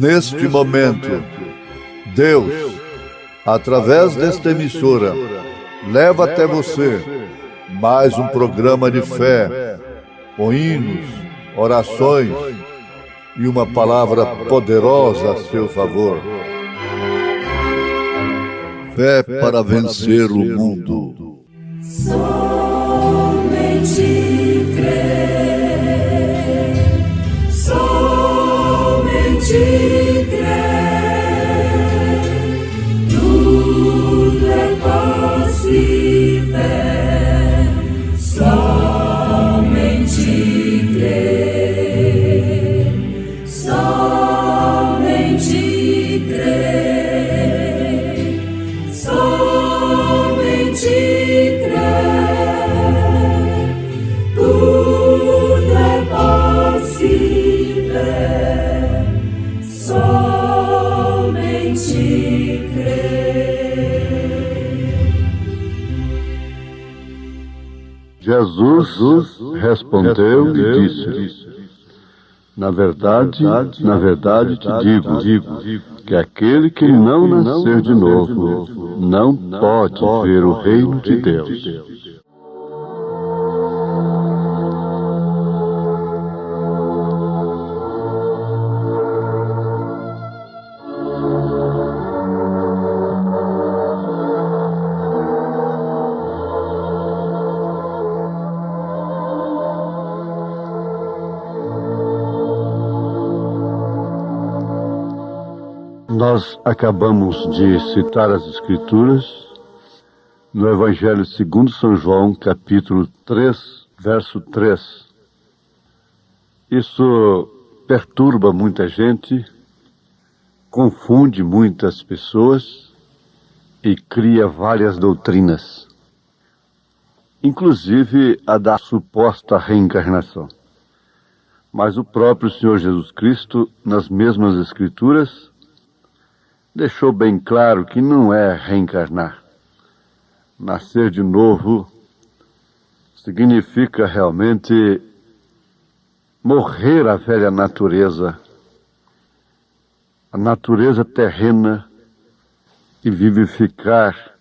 Neste momento, Deus, através desta emissora, leva até você mais um programa de fé, com hinos, orações e uma palavra poderosa a seu favor. Fé para vencer o mundo. Somente crer, somente crer, tudo é possível, somente crer, somente crer, somente crer, tudo é possível, somente crer. Jesus respondeu e disse: na verdade te digo, que aquele que não nascer de novo não pode ver o reino de Deus. Nós acabamos de citar as Escrituras no Evangelho segundo São João, capítulo 3, verso 3. Isso perturba muita gente, confunde muitas pessoas e cria várias doutrinas, inclusive a da suposta reencarnação. Mas o próprio Senhor Jesus Cristo, nas mesmas Escrituras, deixou bem claro que não é reencarnar. Nascer de novo significa realmente morrer à velha natureza, a natureza terrena, e vivificar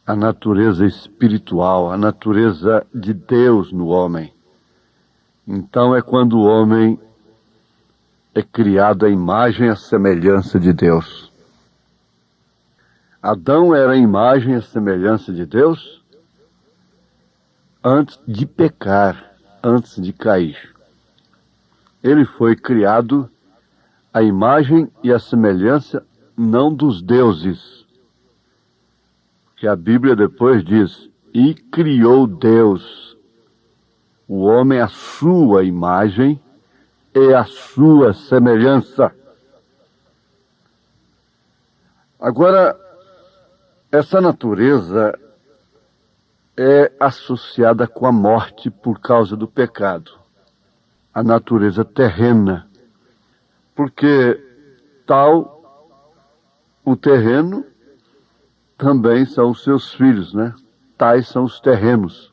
a natureza espiritual, a natureza de Deus no homem. Então é quando o homem é criado à imagem e à semelhança de Deus. Adão era a imagem e a semelhança de Deus antes de pecar, antes de cair. Ele foi criado à imagem e à semelhança não dos deuses, que a Bíblia depois diz: e criou Deus o homem à sua imagem e a sua semelhança. Agora, essa natureza é associada com a morte por causa do pecado, a natureza terrena, porque tal o terreno também são os seus filhos, né? Tais são os terrenos.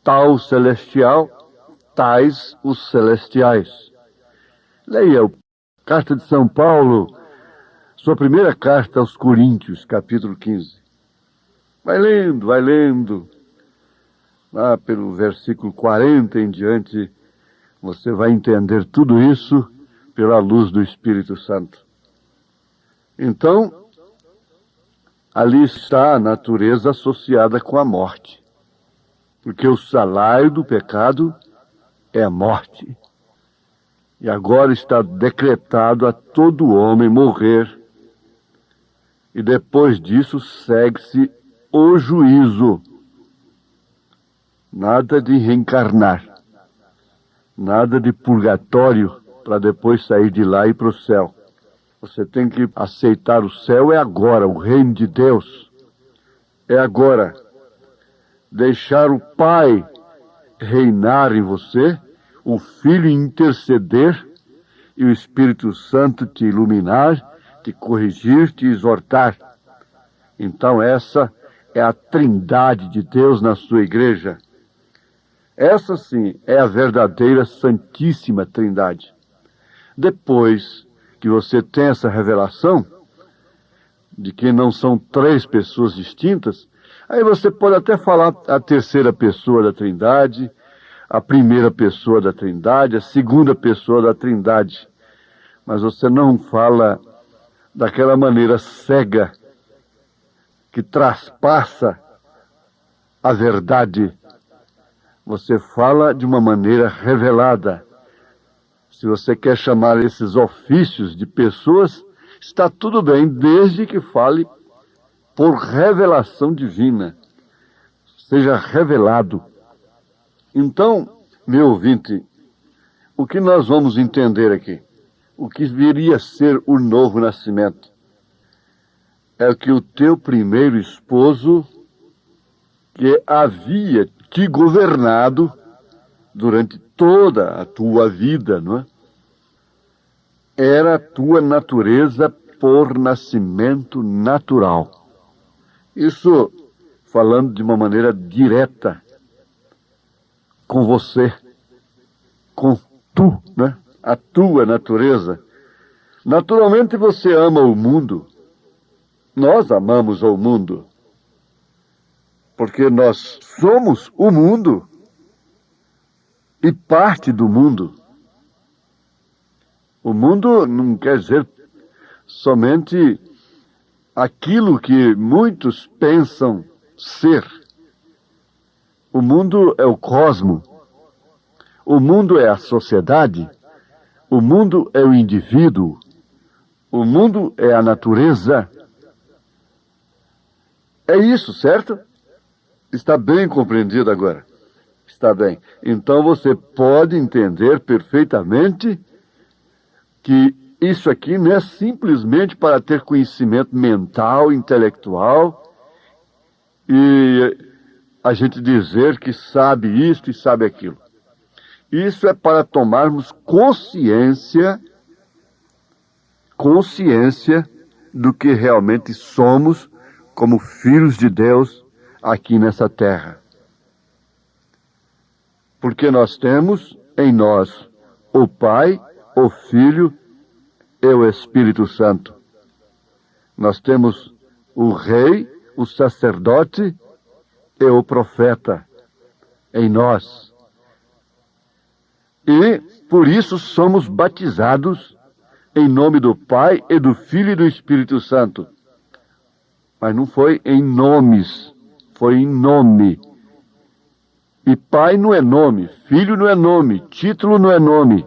Tal o celestial, tais os celestiais. Leia a Carta de São Paulo, sua primeira carta aos Coríntios, capítulo 15. Vai lendo. Lá pelo versículo 40 em diante, você vai entender tudo isso pela luz do Espírito Santo. Então, ali está a natureza associada com a morte. Porque o salário do pecado é a morte. E agora está decretado a todo homem morrer. E depois disso segue-se o juízo. Nada de reencarnar. Nada de purgatório para depois sair de lá e ir para o céu. Você tem que aceitar o céu, é agora, o reino de Deus. É agora. Deixar o Pai reinar em você, o Filho interceder e o Espírito Santo te iluminar, te corrigir, te exortar. Então essa é a trindade de Deus na sua igreja. Essa sim é a verdadeira Santíssima Trindade. Depois que você tem essa revelação de que não são três pessoas distintas, aí você pode até falar a terceira pessoa da Trindade, a primeira pessoa da Trindade, a segunda pessoa da Trindade. Mas você não fala daquela maneira cega que traspassa a verdade. Você fala de uma maneira revelada. Se você quer chamar esses ofícios de pessoas, está tudo bem, desde que fale por revelação divina. Seja revelado. Então, meu ouvinte, o que nós vamos entender aqui? O que viria a ser o novo nascimento? É que o teu primeiro esposo, que havia te governado durante toda a tua vida, não é? Era a tua natureza por nascimento natural. Isso falando de uma maneira direta com você, com tu, né? A tua natureza. Naturalmente você ama o mundo. Nós amamos o mundo. Porque nós somos o mundo e parte do mundo. O mundo não quer dizer somente aquilo que muitos pensam ser. O mundo é o cosmo. O mundo é a sociedade. O mundo é o indivíduo. O mundo é a natureza. É isso, certo? Está bem compreendido agora? Está bem. Então você pode entender perfeitamente que isso aqui não é simplesmente para ter conhecimento mental, intelectual, e a gente dizer que sabe isto e sabe aquilo. Isso é para tomarmos consciência do que realmente somos como filhos de Deus aqui nessa terra. Porque nós temos em nós o Pai, o Filho e o Espírito Santo. Nós temos o Rei, o sacerdote e o profeta em nós. E por isso somos batizados em nome do Pai e do Filho e do Espírito Santo. Mas não foi em nomes, foi em nome. E Pai não é nome, Filho não é nome, título não é nome.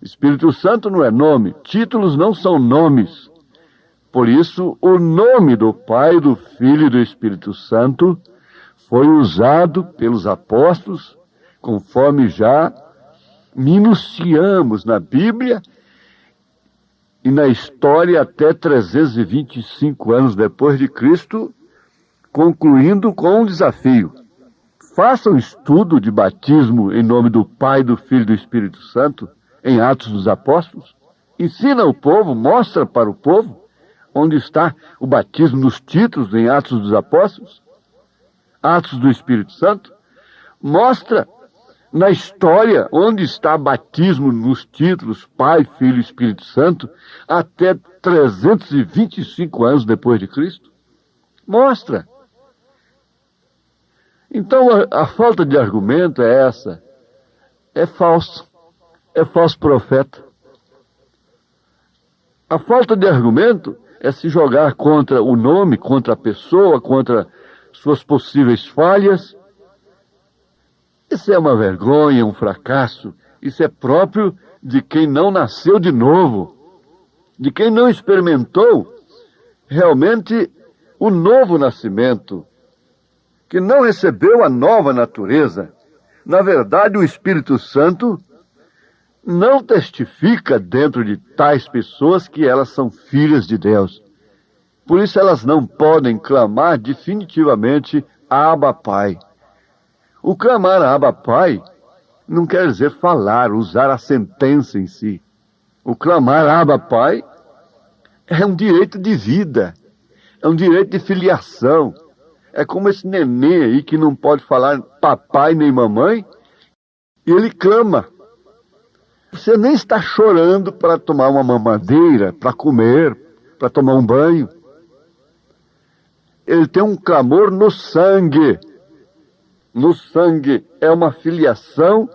Espírito Santo não é nome, títulos não são nomes. Por isso, o nome do Pai, do Filho e do Espírito Santo foi usado pelos apóstolos, conforme já minuciamos na Bíblia e na história até 325 anos depois de Cristo, concluindo com um desafio. Faça um estudo de batismo em nome do Pai, do Filho e do Espírito Santo, em Atos dos Apóstolos. Ensina o povo, mostra para o povo onde está o batismo nos títulos em Atos dos Apóstolos, Atos do Espírito Santo. Mostra na história onde está batismo nos títulos Pai, Filho e Espírito Santo até 325 anos depois de Cristo. Mostra. Então a falta de argumento é essa. É falso. É falso profeta. A falta de argumento é se jogar contra o nome, contra a pessoa, contra suas possíveis falhas. Isso é uma vergonha, um fracasso. Isso é próprio de quem não nasceu de novo, de quem não experimentou realmente o novo nascimento, que não recebeu a nova natureza. Na verdade, o Espírito Santo não testifica dentro de tais pessoas que elas são filhas de Deus. Por isso elas não podem clamar definitivamente Abba Pai. O clamar Abba Pai não quer dizer falar, usar a sentença em si. O clamar Abba Pai é um direito de vida, é um direito de filiação. É como esse neném aí que não pode falar papai nem mamãe, e ele clama. Você nem está chorando para tomar uma mamadeira, para comer, para tomar um banho. Ele tem um clamor no sangue. No sangue. É uma filiação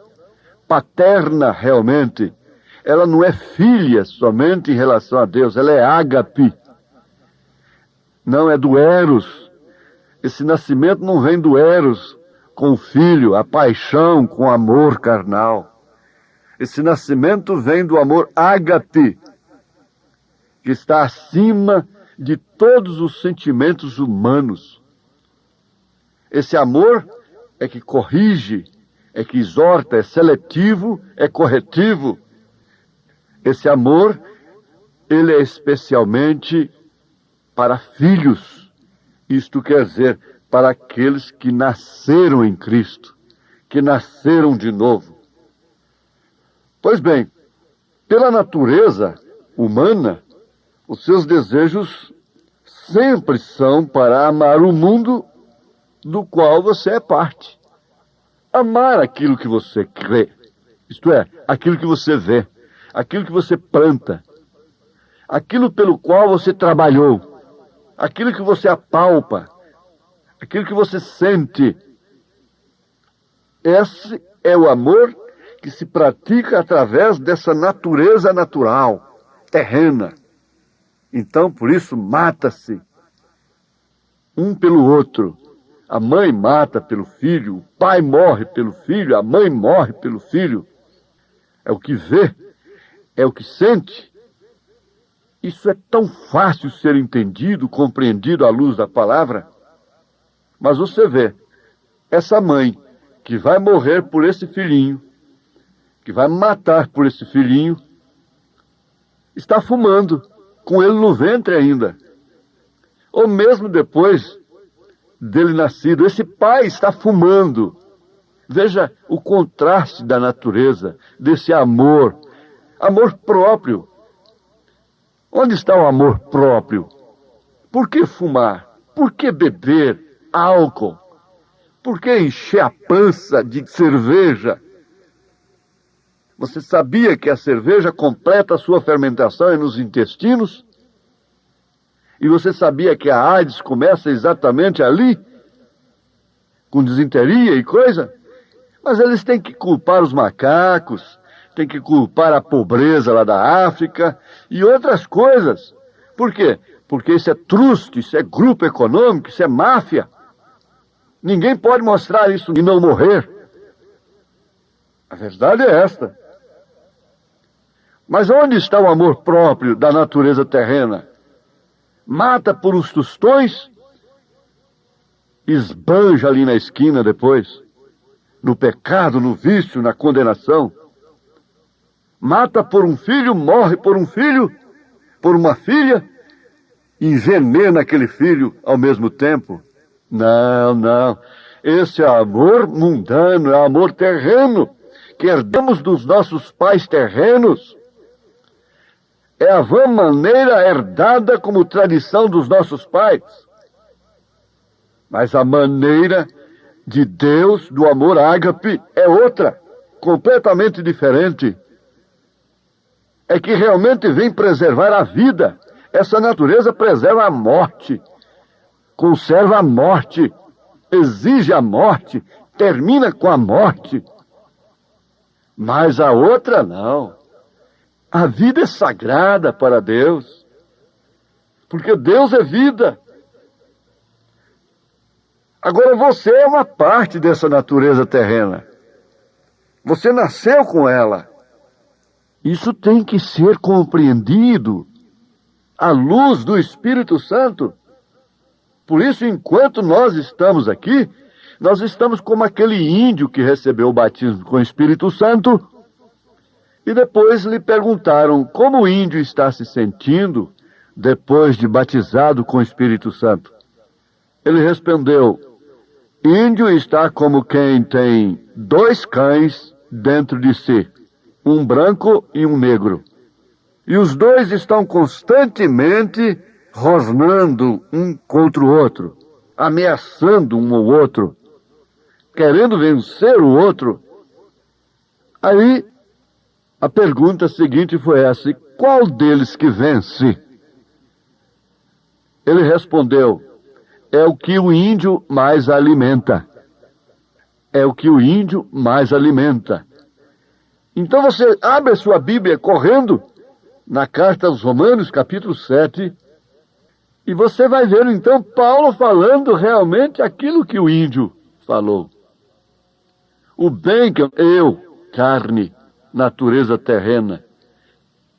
paterna realmente. Ela não é filha somente em relação a Deus, ela é ágape. Não é do eros. Esse nascimento não vem do eros com o filho, a paixão com o amor carnal. Esse nascimento vem do amor ágape, que está acima de todos os sentimentos humanos. Esse amor é que corrige, é que exorta, é seletivo, é corretivo. Esse amor, ele é especialmente para filhos. Isto quer dizer, para aqueles que nasceram em Cristo, que nasceram de novo. Pois bem, pela natureza humana, os seus desejos sempre são para amar o mundo do qual você é parte. Amar aquilo que você crê, isto é, aquilo que você vê, aquilo que você planta, aquilo pelo qual você trabalhou, aquilo que você apalpa, aquilo que você sente. Esse é o amor que se pratica através dessa natureza natural, terrena. Então, por isso, mata-se um pelo outro. A mãe mata pelo filho, o pai morre pelo filho, a mãe morre pelo filho. É o que vê, é o que sente. Isso é tão fácil ser entendido, compreendido à luz da palavra. Mas você vê, essa mãe que vai morrer por esse filhinho, que vai matar por esse filhinho, está fumando, com ele no ventre ainda. Ou mesmo depois dele nascido, esse pai está fumando. Veja o contraste da natureza, desse amor, amor próprio. Onde está o amor próprio? Por que fumar? Por que beber álcool? Por que encher a pança de cerveja? Você sabia que a cerveja completa a sua fermentação nos intestinos? E você sabia que a AIDS começa exatamente ali? Com disenteria e coisa? Mas eles têm que culpar os macacos, têm que culpar a pobreza lá da África e outras coisas. Por quê? Porque isso é truste, isso é grupo econômico, isso é máfia. Ninguém pode mostrar isso e não morrer. A verdade é esta. Mas onde está o amor próprio da natureza terrena? Mata por uns tostões, esbanja ali na esquina depois, no pecado, no vício, na condenação. Mata por um filho, morre por um filho, por uma filha, envenena aquele filho ao mesmo tempo. Não, não. Esse é amor mundano, é amor terreno, que herdamos dos nossos pais terrenos. É a vã maneira herdada como tradição dos nossos pais. Mas a maneira de Deus, do amor ágape, é outra, completamente diferente. É que realmente vem preservar a vida. Essa natureza preserva a morte, conserva a morte, exige a morte, termina com a morte. Mas a outra não. A vida é sagrada para Deus, porque Deus é vida. Agora você é uma parte dessa natureza terrena. Você nasceu com ela. Isso tem que ser compreendido à luz do Espírito Santo. Por isso, enquanto nós estamos aqui, nós estamos como aquele índio que recebeu o batismo com o Espírito Santo. E depois lhe perguntaram como o índio está se sentindo depois de batizado com o Espírito Santo. Ele respondeu: índio está como quem tem 2 cães dentro de si, um branco e um negro. E os 2 estão constantemente rosnando um contra o outro, ameaçando um ao outro, querendo vencer o outro. Aí A pergunta seguinte foi essa: e qual deles que vence? Ele respondeu: é o que o índio mais alimenta. É o que o índio mais alimenta. Então você abre a sua Bíblia correndo na carta aos Romanos, capítulo 7, e você vai ver então Paulo falando realmente aquilo que o índio falou. O bem que eu, carne, natureza terrena,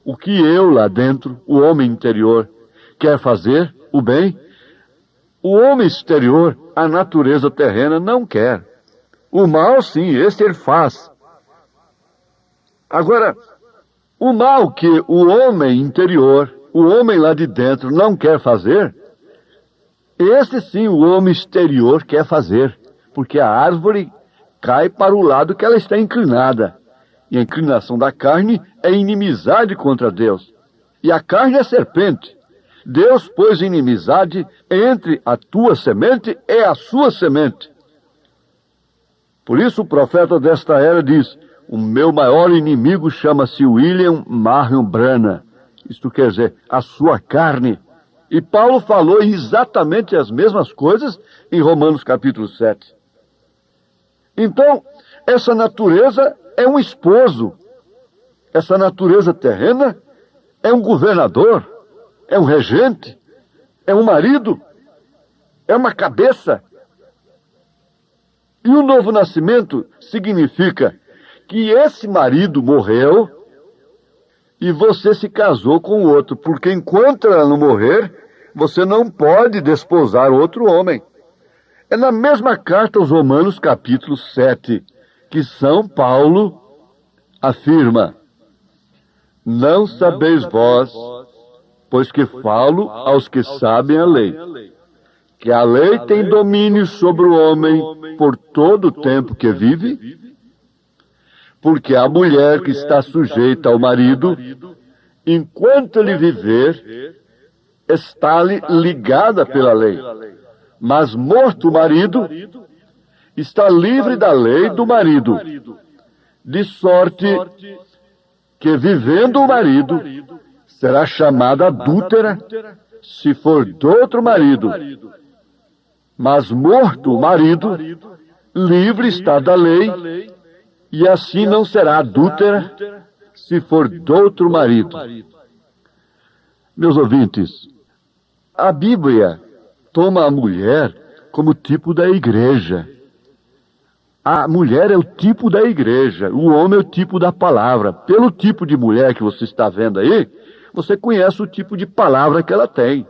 o que eu lá dentro, o homem interior, quer fazer, o bem, o homem exterior, a natureza terrena, não quer. O mal, sim, esse ele faz. Agora, o mal que o homem interior, o homem lá de dentro, não quer fazer, esse sim o homem exterior quer fazer, porque a árvore cai para o lado que ela está inclinada. E a inclinação da carne é inimizade contra Deus. E a carne é serpente. Deus pôs inimizade entre a tua semente e a sua semente. Por isso o profeta desta era diz: o meu maior inimigo chama-se William Marion Branham. Isto quer dizer, a sua carne. E Paulo falou exatamente as mesmas coisas em Romanos capítulo 7. Então, essa natureza é um esposo. Essa natureza terrena é um governador, é um regente, é um marido, é uma cabeça. E o novo nascimento significa que esse marido morreu e você se casou com o outro, porque enquanto ela não morrer, você não pode desposar outro homem. É na mesma carta aos Romanos, capítulo 7, que São Paulo afirma: não sabeis vós, pois que falo aos que sabem a lei, que a lei tem domínio sobre o homem por todo o tempo que vive, porque a mulher que está sujeita ao marido, enquanto ele viver, está-lhe ligada pela lei. Mas morto o marido, está livre da lei do marido, de sorte que, vivendo o marido, será chamada adúltera se for de outro marido. Mas morto o marido, livre está da lei, e assim não será adúltera se for de outro marido. Meus ouvintes, a Bíblia toma a mulher como tipo da igreja. A mulher é o tipo da igreja, o homem é o tipo da palavra. Pelo tipo de mulher que você está vendo aí, você conhece o tipo de palavra que ela tem.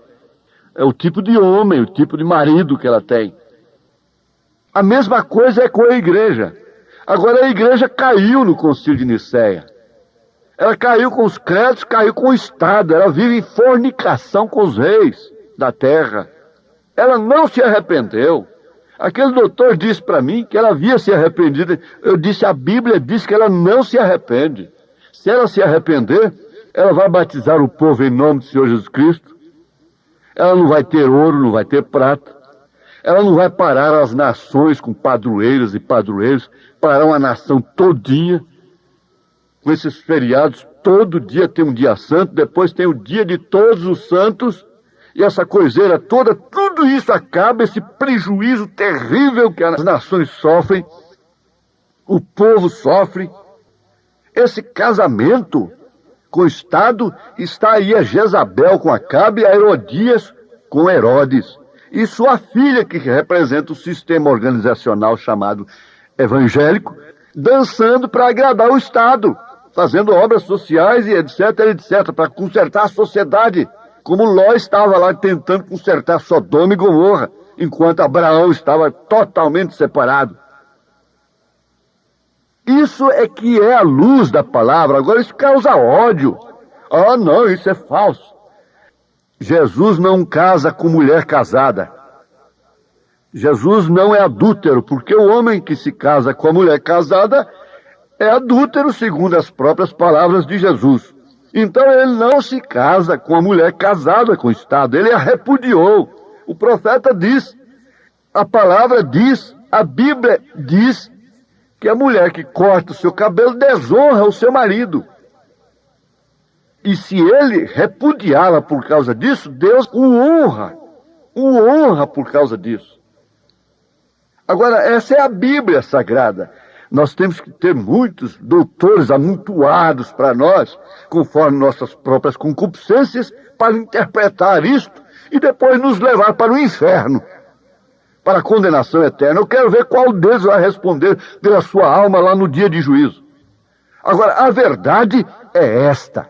É o tipo de homem, o tipo de marido que ela tem. A mesma coisa é com a igreja. Agora a igreja caiu no Concílio de Nicéia. Ela caiu com os créditos, caiu com o Estado. Ela vive em fornicação com os reis da terra. Ela não se arrependeu. Aquele doutor disse para mim que ela havia se arrependido. Eu disse, a Bíblia diz que ela não se arrepende. Se ela se arrepender, ela vai batizar o povo em nome do Senhor Jesus Cristo. Ela não vai ter ouro, não vai ter prata. Ela não vai parar as nações com padroeiras e padroeiros, parar uma nação todinha, com esses feriados. Todo dia tem um dia santo, depois tem o dia de todos os santos, e essa coiseira toda, tudo isso acaba, esse prejuízo terrível que as nações sofrem, o povo sofre. Esse casamento com o Estado, está aí a Jezabel com Acabe, a Herodias com Herodes, e sua filha, que representa o sistema organizacional chamado evangélico, dançando para agradar o Estado, fazendo obras sociais e etc, etc, para consertar a sociedade, como Ló estava lá tentando consertar Sodoma e Gomorra, enquanto Abraão estava totalmente separado. Isso é que é a luz da palavra. Agora isso causa ódio. Ah, não, isso é falso. Jesus não casa com mulher casada. Jesus não é adúltero, porque o homem que se casa com a mulher casada é adúltero, segundo as próprias palavras de Jesus. Então ele não se casa com a mulher casada com o Estado, ele a repudiou. O profeta diz, a palavra diz, a Bíblia diz que a mulher que corta o seu cabelo desonra o seu marido. E se ele repudiá-la por causa disso, Deus o honra por causa disso. Agora, essa é a Bíblia Sagrada. Nós temos que ter muitos doutores amontoados para nós, conforme nossas próprias concupiscências, para interpretar isto e depois nos levar para o inferno, para a condenação eterna. Eu quero ver qual deles vai responder pela sua alma lá no dia de juízo. Agora, a verdade é esta.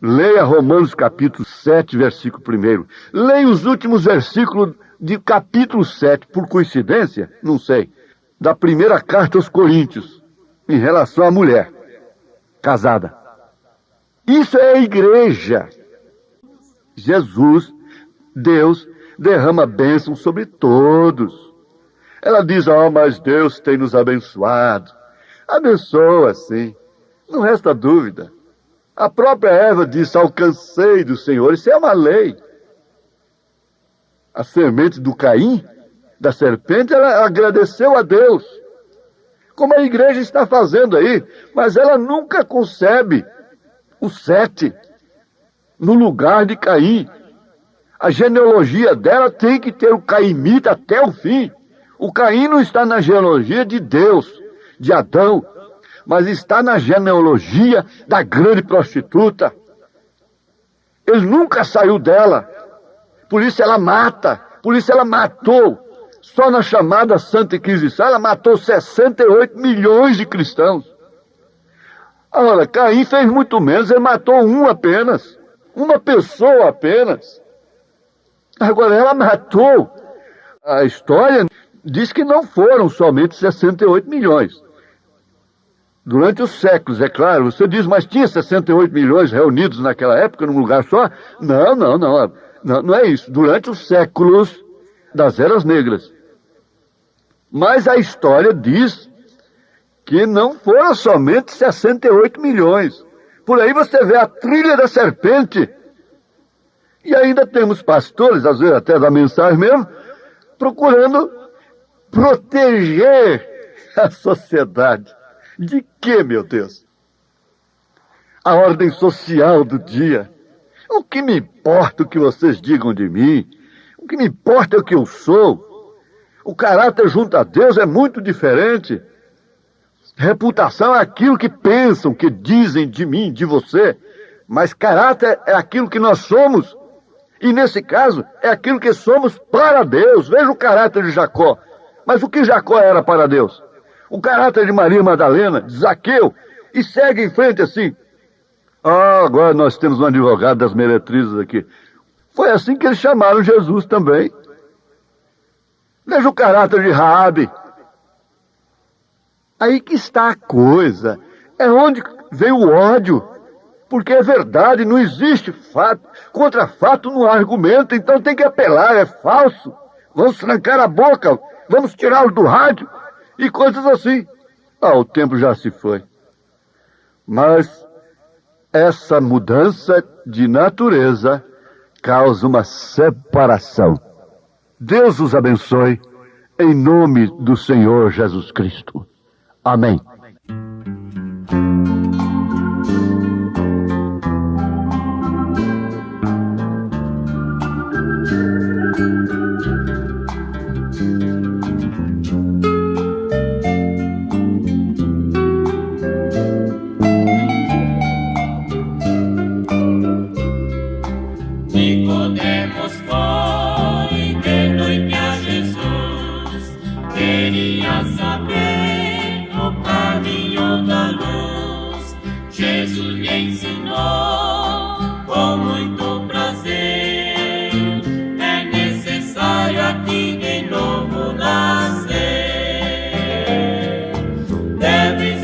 Leia Romanos capítulo 7, versículo 1. Leia os últimos versículos de capítulo 7, por coincidência, não sei, da primeira carta aos Coríntios, em relação à mulher casada. Isso é a igreja. Jesus, Deus, derrama bênção sobre todos. Ela diz, mas Deus tem nos abençoado. Abençoa, sim. Não resta dúvida. A própria Eva disse, alcancei do Senhor. Isso é uma lei. A semente do Caim, da serpente, ela agradeceu a Deus. Como a igreja está fazendo aí. Mas ela nunca concebe o 7 no lugar de Caim. A genealogia dela tem que ter o caimita até o fim. O Caim não está na genealogia de Deus, de Adão, mas está na genealogia da grande prostituta. Ele nunca saiu dela. Por isso ela mata. Por isso ela matou. Só na chamada Santa Inquisição ela matou 68 milhões de cristãos. Olha, Caim fez muito menos. Ele matou um apenas. Uma pessoa apenas. Agora ela matou. A história diz que não foram somente 68 milhões. Durante os séculos, é claro, você diz, mas tinha 68 milhões reunidos naquela época, num lugar só? Não é isso. Durante os séculos das eras negras. Mas a história diz que não foram somente 68 milhões. Por aí você vê a trilha da serpente. E ainda temos pastores, às vezes até da mensagem mesmo, procurando proteger a sociedade. De quê, meu Deus? A ordem social do dia. O que me importa o que vocês digam de mim? O que me importa é o que eu sou. O caráter junto a Deus é muito diferente. Reputação é aquilo que pensam, que dizem de mim, de você. Mas caráter é aquilo que nós somos. E nesse caso, é aquilo que somos para Deus. Veja o caráter de Jacó. Mas o que Jacó era para Deus? O caráter de Maria Madalena, de Zaqueu, e segue em frente assim. Agora nós temos um advogado das meretrizes aqui. Foi assim que eles chamaram Jesus também. Veja o caráter de Raabe. Aí que está a coisa. É onde vem o ódio. Porque é verdade, não existe fato. Contra fato não há argumento, então tem que apelar, é falso. Vamos trancar a boca, vamos tirá-lo do rádio. E coisas assim. O tempo já se foi. Mas essa mudança de natureza causa uma separação. Deus os abençoe, em nome do Senhor Jesus Cristo. Amém. Nicodemos foi de noite a Jesus, queria saber o caminho da luz. Jesus lhe ensinou com muito prazer, é necessário a ti de novo nascer. Deves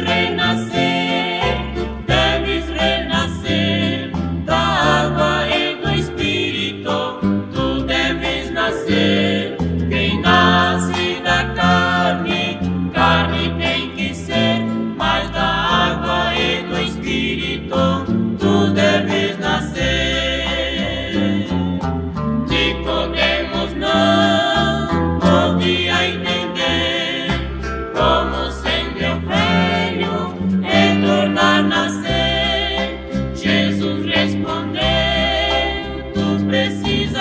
renascer da água e do Espírito.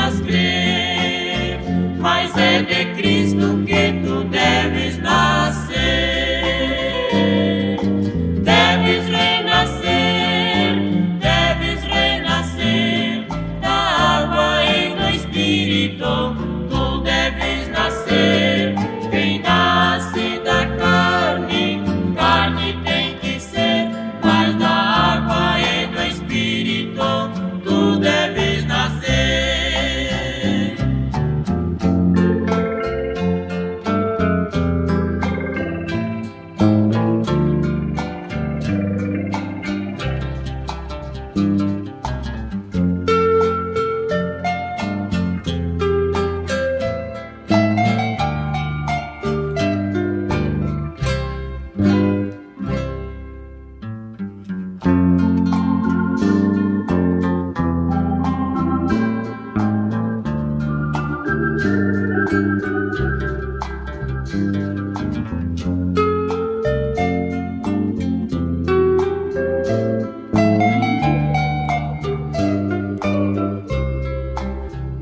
precisas crer, mas é de Cristo que tu deves nascer. Deves renascer da água e do Espírito. Tu deves nascer. Quem nasce da carne, carne tem que ser, mas da água e do Espírito tu deves nascer.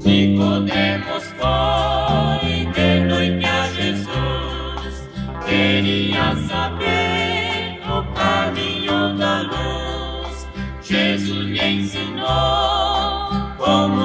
Nicodemos foi de noite a Jesus, queria saber o caminho da luz. Jesus lhe ensinou como